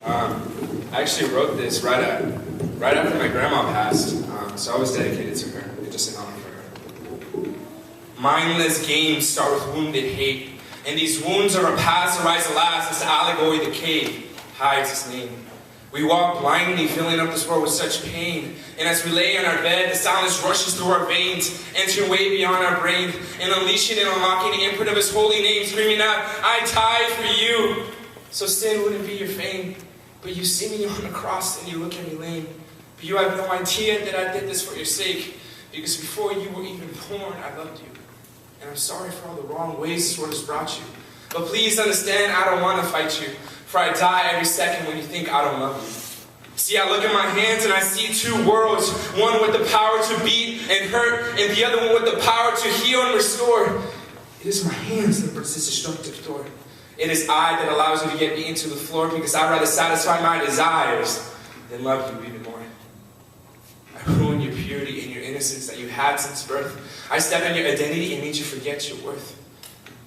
I actually wrote this right after my grandma passed, so I was dedicated to her, just in honor for her. Mindless games start with wounded hate, and these wounds are a paths that rise alas as the allegory the cave hides its name. We walk blindly, filling up this world with such pain, and as we lay on our bed, the silence rushes through our veins, entering way beyond our brain, and unleashing and unlocking the imprint of His holy name, screaming out, "I died for you!" So sin wouldn't be your fame. But you see me on the cross and you look at me lame. But you have no idea that I did this for your sake. Because before you were even born, I loved you. And I'm sorry for all the wrong ways this world has brought you. But please understand, I don't want to fight you. For I die every second when you think I don't love you. See, I look at my hands and I see two worlds. One with the power to beat and hurt, and the other one with the power to heal and restore. It is my hands that brings this destructive door. It is I that allows you to get me into the floor, because I'd rather satisfy my desires than love you even more. I ruin your purity and your innocence that you had since birth. I step on your identity and made you forget your worth.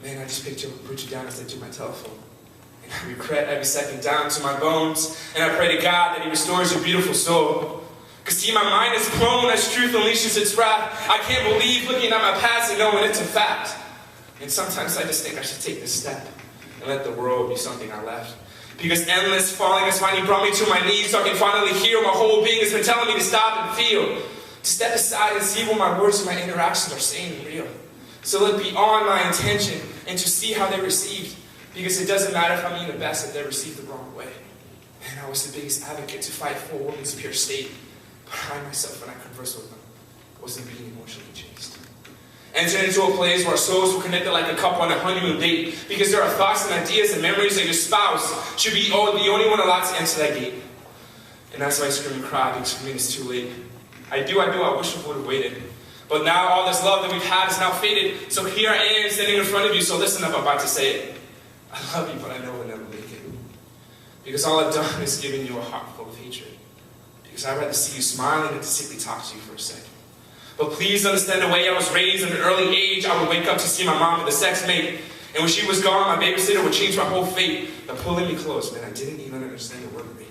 Man, I just picked you up and put you down as I do my telephone. And I regret every second down to my bones. And I pray to God that He restores your beautiful soul. Because see, my mind is prone as truth unleashes its wrath. I can't believe looking at my past and knowing it's a fact. And sometimes I just think I should take this step and let the world be something I left. Because endless falling has finally brought me to my knees, so I can finally hear my whole being has been telling me to stop and feel. To step aside and see what my words and my interactions are saying and real. So look beyond my intention and to see how they're received. Because it doesn't matter if I'm being the best if they're received the wrong way. And I was the biggest advocate to fight for a woman's pure state. But I myself, when I conversed with them, wasn't being emotionally chased. Enter into a place where our souls will connect like a couple on a honeymoon date, because there are thoughts and ideas and memories that your spouse should be the only one allowed to enter that gate. And that's why I scream and cry, because for me it's too late. I wish I would have waited. But now all this love that we've had is now faded, so here I am standing in front of you, so listen up, I'm about to say it. I love you, but I know we'll never make it. Because all I've done is given you a heart full of hatred. Because I'd rather see you smiling than to simply talk to you for a second. But please understand the way I was raised at an early age. I would wake up to see my mom with a sex mate. And when she was gone, my babysitter would change my whole fate by pulling me close. Man, I didn't even understand the word rape.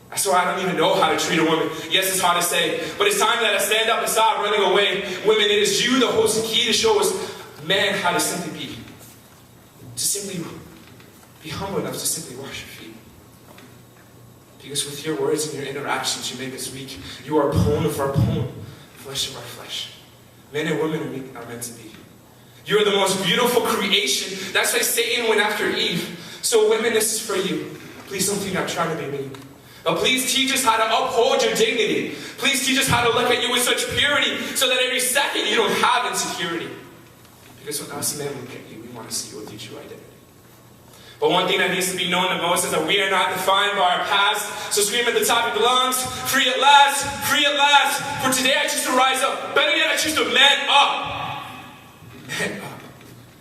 That's why I don't even know how to treat a woman. Yes, it's hard to say, but it's time that I stand up and stop running away. Women, it is you that holds the key to show us, man, how to simply be. To simply be humble enough to simply wash your feet. Because with your words and your interactions, you make us weak. You are bone of our bone. Flesh of our flesh. Men and women are meant to be. You're the most beautiful creation. That's why Satan went after Eve. So women, this is for you. Please don't think I'm trying to be mean. But please teach us how to uphold your dignity. Please teach us how to look at you with such purity, so that every second you don't have insecurity. Because when us men look at you, we want to see you with your true identity. But one thing that needs to be known the most is that we are not defined by our past. So scream at the top of your lungs, free at last, free at last. For today I choose to rise up. Better yet, I choose to man up. Man up.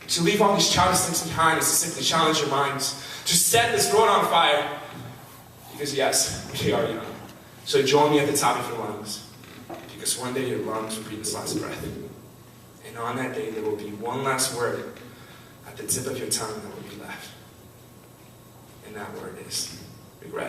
To leave all these childish things behind is to simply challenge your minds. To set this road on fire. Because yes, we are young. So join me at the top of your lungs. Because one day your lungs will breathe this last breath. And on that day there will be one last word at the tip of your tongue that will be left. And that word is regret.